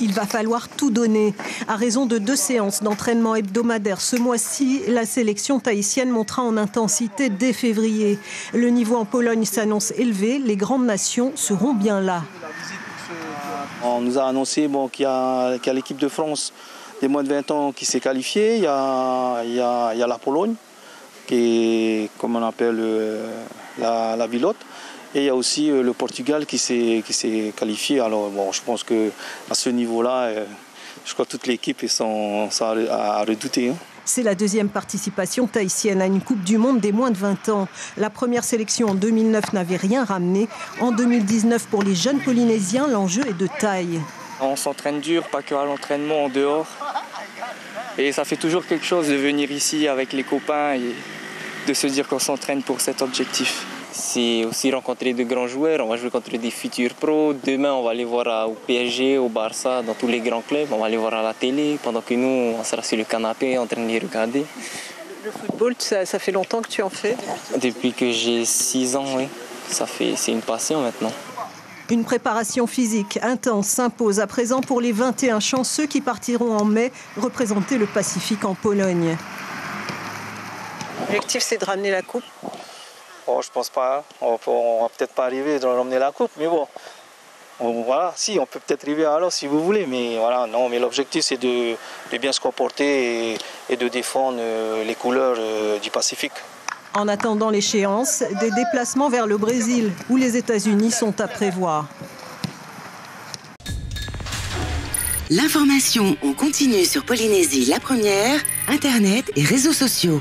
Il va falloir tout donner. À raison de 2 séances d'entraînement hebdomadaires ce mois-ci, la sélection tahitienne montera en intensité dès février. Le niveau en Pologne s'annonce élevé. Les grandes nations seront bien là. On nous a annoncé qu'il y a l'équipe de France des moins de 20 ans qui s'est qualifiée. Il y a la Pologne, qui est, comme on appelle, la Vilote. Et il y a aussi le Portugal qui s'est qualifié. Alors je pense qu'à ce niveau-là, je crois que toute l'équipe est à redouter. C'est la deuxième participation tahitienne à une Coupe du Monde des moins de 20 ans. La première sélection en 2009 n'avait rien ramené. En 2019, pour les jeunes Polynésiens, l'enjeu est de taille. On s'entraîne dur, pas que à l'entraînement, en dehors. Et ça fait toujours quelque chose de venir ici avec les copains et de se dire qu'on s'entraîne pour cet objectif. C'est aussi rencontrer de grands joueurs, on va jouer contre des futurs pros. Demain, on va aller voir au PSG, au Barça, dans tous les grands clubs. On va aller voir à la télé, pendant que nous, on sera sur le canapé en train de les regarder. Le football, ça fait longtemps que tu en fais? Depuis que j'ai 6 ans, oui. C'est une passion maintenant. Une préparation physique intense s'impose à présent pour les 21 chanceux qui partiront en mai représenter le Pacifique en Pologne. L'objectif, c'est de ramener la coupe? Oh, je pense pas. On va peut-être pas arriver à ramener la coupe, mais bon. Voilà, si, on peut peut-être arriver alors si vous voulez, mais voilà, non, mais l'objectif c'est de bien se comporter et de défendre les couleurs du Pacifique. En attendant l'échéance, des déplacements vers le Brésil ou les États-Unis sont à prévoir. L'information en continu sur Polynésie la première, Internet et réseaux sociaux.